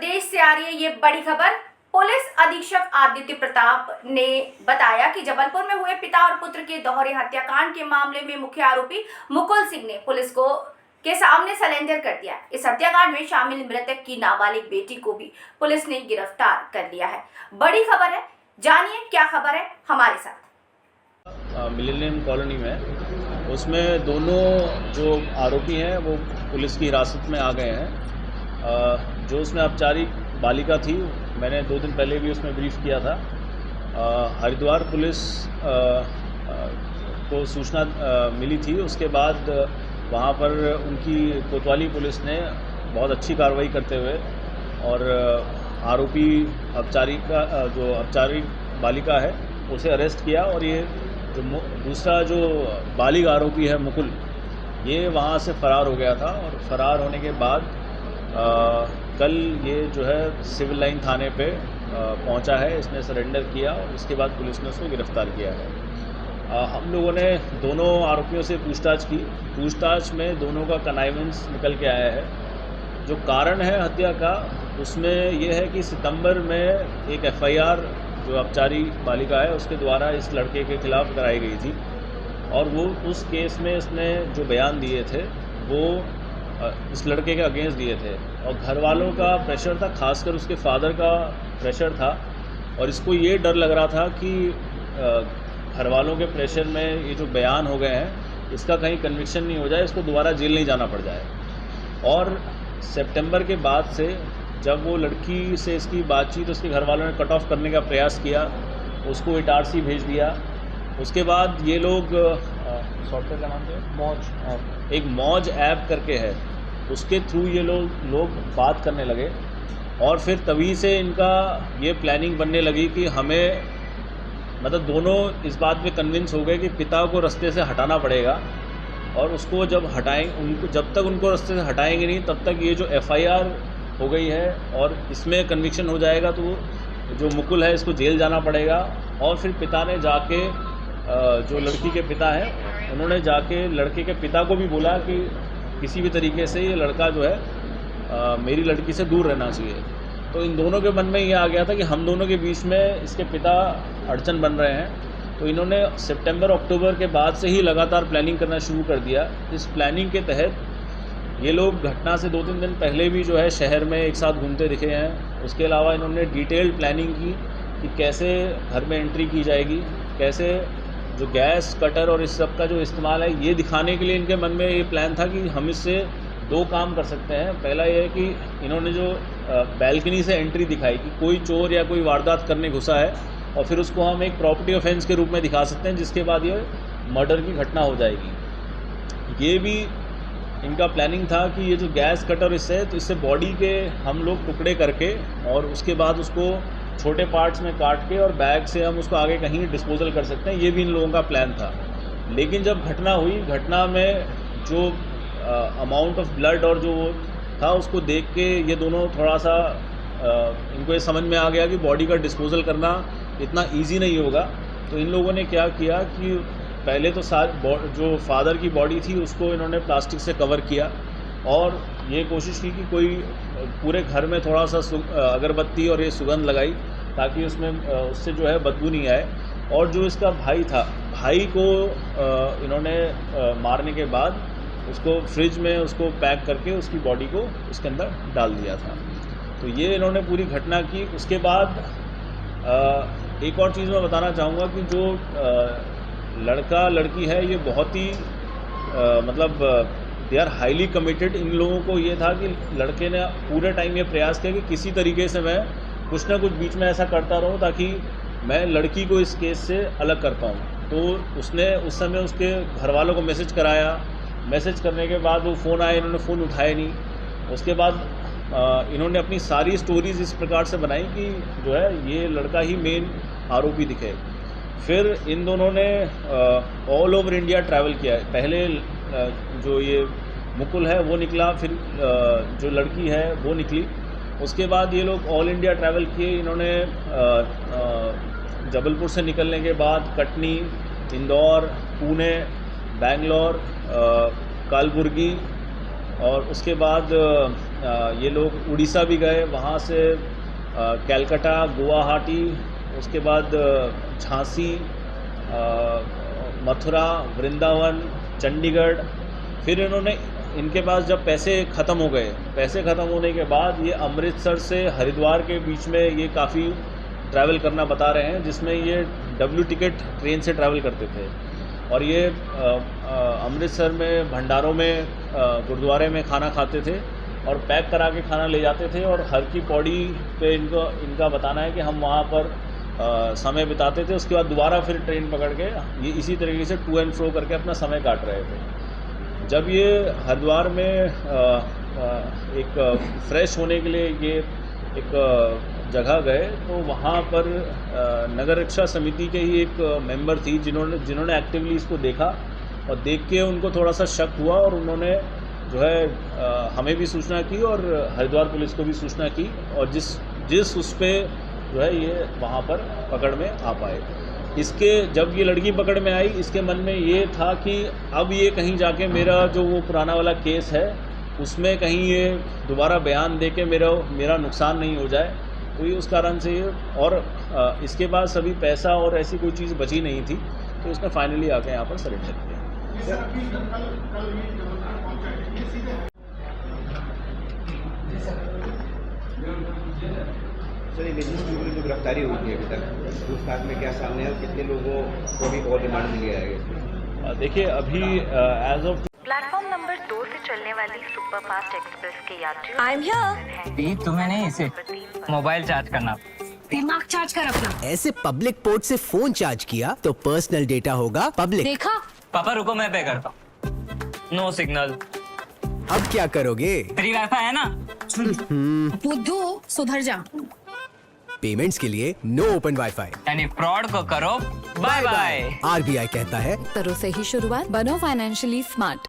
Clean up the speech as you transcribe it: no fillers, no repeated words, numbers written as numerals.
प्रदेश से आ रही है ये बड़ी खबर। पुलिस अधीक्षक आदित्य प्रताप ने बताया कि जबलपुर में हुए पिता और पुत्र के दोहरे हत्याकांड के मामले में मुख्य आरोपी मुकुल सिंह ने पुलिस को के सामने सरेंडर कर दिया। इस हत्याकांड में शामिल मृतक की नाबालिग बेटी को भी पुलिस ने गिरफ्तार कर लिया है। बड़ी खबर है, जानिए क्या खबर है हमारे साथ। मिलेनियम कॉलोनी में उसमें दोनों जो आरोपी हैं वो पुलिस की हिरासत में आ गए हैं। जो उसमें औपचारिक बालिका थी, मैंने 2 दिन पहले भी उसमें ब्रीफ किया था। हरिद्वार पुलिस को सूचना मिली थी, उसके बाद वहाँ पर उनकी कोतवाली पुलिस ने बहुत अच्छी कार्रवाई करते हुए और आरोपी औपचारिक बालिका है उसे अरेस्ट किया। और ये जो दूसरा जो बालिग आरोपी है मुकुल, ये वहाँ से फ़रार हो गया था और फ़रार होने के बाद कल ये जो है सिविल लाइन थाने पे पहुँचा है। इसने सरेंडर किया और इसके बाद पुलिस ने उसको गिरफ़्तार किया है। हम लोगों ने दोनों आरोपियों से पूछताछ की। पूछताछ में दोनों का कनाइवेंस निकल के आया है। जो कारण है हत्या का, उसमें यह है कि सितंबर में एक FIR जो औपचारिक बालिका है उसके द्वारा इस लड़के के खिलाफ कराई गई थी और वो उस केस में इसने जो बयान दिए थे वो इस लड़के के अगेंस्ट दिए थे और घर वालों का प्रेशर था, खासकर उसके फादर का प्रेशर था। और इसको ये डर लग रहा था कि घर वालों के प्रेशर में ये जो बयान हो गए हैं इसका कहीं कन्विक्शन नहीं हो जाए, इसको दोबारा जेल नहीं जाना पड़ जाए। और सितंबर के बाद से जब वो लड़की से इसकी बातचीत उसके घर वालों ने कट ऑफ करने का प्रयास किया, उसको इटारसी भेज दिया। उसके बाद ये लोग सॉफ्टवेयर का नाम क्या है, मौज, एक मौज ऐप करके है, उसके थ्रू ये लोग बात करने लगे। और फिर तभी से इनका ये प्लानिंग बनने लगी कि हमें मतलब दोनों इस बात पे कन्विंस हो गए कि पिता को रास्ते से हटाना पड़ेगा और उसको जब जब तक उनको रास्ते से हटाएंगे नहीं तब तक ये जो FIR हो गई है और इसमें कन्विक्शन हो जाएगा तो जो मुकुल है इसको जेल जाना पड़ेगा। और फिर पिता ने जाके जो लड़की के पिता हैं उन्होंने जाके लड़के के पिता को भी बोला कि किसी भी तरीके से ये लड़का जो है मेरी लड़की से दूर रहना चाहिए। तो इन दोनों के मन में ये आ गया था कि हम दोनों के बीच में इसके पिता अड़चन बन रहे हैं। तो इन्होंने सितंबर-अक्टूबर के बाद से ही लगातार प्लानिंग करना शुरू कर दिया। इस प्लानिंग के तहत ये लोग घटना से 2-3 दिन पहले भी जो है शहर में एक साथ घूमते दिखे हैं। उसके अलावा इन्होंने डिटेल्ड प्लानिंग की कि कैसे घर में एंट्री की जाएगी, कैसे जो गैस कटर और इस सब का जो इस्तेमाल है, ये दिखाने के लिए इनके मन में ये प्लान था कि हम इससे 2 काम कर सकते हैं। पहला ये है कि इन्होंने जो बैल्कनी से एंट्री दिखाई कि कोई चोर या कोई वारदात करने घुसा है और फिर उसको हम एक प्रॉपर्टी ऑफेंस के रूप में दिखा सकते हैं, जिसके बाद ये मर्डर की घटना हो जाएगी। ये भी इनका प्लानिंग था कि ये जो गैस कटर इससे तो इससे बॉडी के हम लोग टुकड़े करके और उसके बाद उसको छोटे पार्ट्स में काट के और बैग से हम उसको आगे कहीं डिस्पोजल कर सकते हैं। ये भी इन लोगों का प्लान था। लेकिन जब घटना हुई, घटना में जो अमाउंट ऑफ ब्लड और जो था उसको देख के ये दोनों थोड़ा सा इनको ये समझ में आ गया कि बॉडी का डिस्पोजल करना इतना इजी नहीं होगा। तो इन लोगों ने क्या किया कि पहले तो जो फादर की बॉडी थी उसको इन्होंने प्लास्टिक से कवर किया और ये कोशिश की कि कोई पूरे घर में थोड़ा सा अगरबत्ती और ये सुगंध लगाई ताकि उससे जो है बदबू नहीं आए। और जो इसका भाई था, भाई को इन्होंने मारने के बाद उसको फ्रिज में उसको पैक करके उसकी बॉडी को उसके अंदर डाल दिया था। तो ये इन्होंने पूरी घटना की। उसके बाद एक और चीज़ मैं बताना चाहूँगा कि जो लड़का लड़की है ये बहुत ही मतलब दे आर हाईली कमिटेड। इन लोगों को ये था कि लड़के ने पूरे टाइम ये प्रयास किया कि किसी तरीके से मैं कुछ ना कुछ बीच में ऐसा करता रहूं ताकि मैं लड़की को इस केस से अलग कर पाऊँ। तो उसने उस समय उसके घर वालों को मैसेज कराया। मैसेज करने के बाद वो फ़ोन आया, इन्होंने फ़ोन उठाया नहीं। उसके बाद इन्होंने अपनी सारी स्टोरीज़ इस प्रकार से बनाई कि जो है ये लड़का ही मेन आरोपी दिखे। फिर इन दोनों ने ऑल ओवर इंडिया ट्रैवल किया है। पहले जो ये मुकुल है वो निकला, फिर जो लड़की है वो निकली। उसके बाद ये लोग ऑल इंडिया ट्रैवल किए। इन्होंने जबलपुर से निकलने के बाद कटनी, इंदौर, पुणे, बेंगलोर, कलबुर्गी और उसके बाद ये लोग उड़ीसा भी गए, वहाँ से कैलकाटा, गुवाहाटी, उसके बाद झांसी, मथुरा, वृंदावन, चंडीगढ़। फिर इनके पास जब पैसे ख़त्म हो गए, पैसे ख़त्म होने के बाद ये अमृतसर से हरिद्वार के बीच में ये काफ़ी ट्रैवल करना बता रहे हैं, जिसमें ये डब्ल्यू टिकट ट्रेन से ट्रैवल करते थे। और ये अमृतसर में भंडारों में गुरुद्वारे में खाना खाते थे और पैक करा के खाना ले जाते थे। और हर की पौड़ी पे इनका बताना है कि हम वहाँ पर समय बिताते थे। उसके बाद दोबारा फिर ट्रेन पकड़ के ये इसी तरीके से टू एंड फ्रो करके अपना समय काट रहे थे। जब ये हरिद्वार में एक फ्रेश होने के लिए ये एक जगह गए, तो वहाँ पर नगर रक्षा समिति के ही एक मेंबर थी जिन्होंने एक्टिवली इसको देखा और देख के उनको थोड़ा सा शक हुआ और उन्होंने जो है हमें भी सूचना की और हरिद्वार पुलिस को भी सूचना की। और जिस उस पर जो है ये वहाँ पर पकड़ में आ पाए। जब ये लड़की पकड़ में आई, इसके मन में ये था कि अब ये कहीं जाके मेरा जो वो पुराना वाला केस है उसमें कहीं ये दोबारा बयान दे के मेरा नुकसान नहीं हो जाए। तो ये उस कारण से और इसके पास अभी पैसा और ऐसी कोई चीज़ बची नहीं थी, तो इसने फाइनली आके यहाँ पर सरेंडर किया। सर, ये बिजनेस की जो गिरफ्तारी हुई थी अभी तक, पूछताछ में क्या सामने है और कितने लोगों को भी और रिमांड में लिया है? देखिए, अभी एज ऑफ प्लेटफॉर्म नंबर 2 से चलने वाली सुपरफास्ट एक्सप्रेस के यात्रियों आई एम हियर। तुम्हें नहीं, इसे मोबाइल चार्ज करना। दिमाग चार्ज कर अपना। ऐसे पब्लिक पोर्ट से फोन चार्ज किया तो पर्सनल डेटा होगा पब्लिक। देखा? पापा रुको, मैं पे करता हूँ। No signal. अब क्या करोगे? फ्री वाईफाई है ना। बुद्धू सुधर जा। पेमेंट्स के लिए नो ओपन वाईफाई। यानी फ्रॉड को करो बाय बाय। आरबीआई कहता है करो सही शुरुआत, बनो फाइनेंशियली स्मार्ट।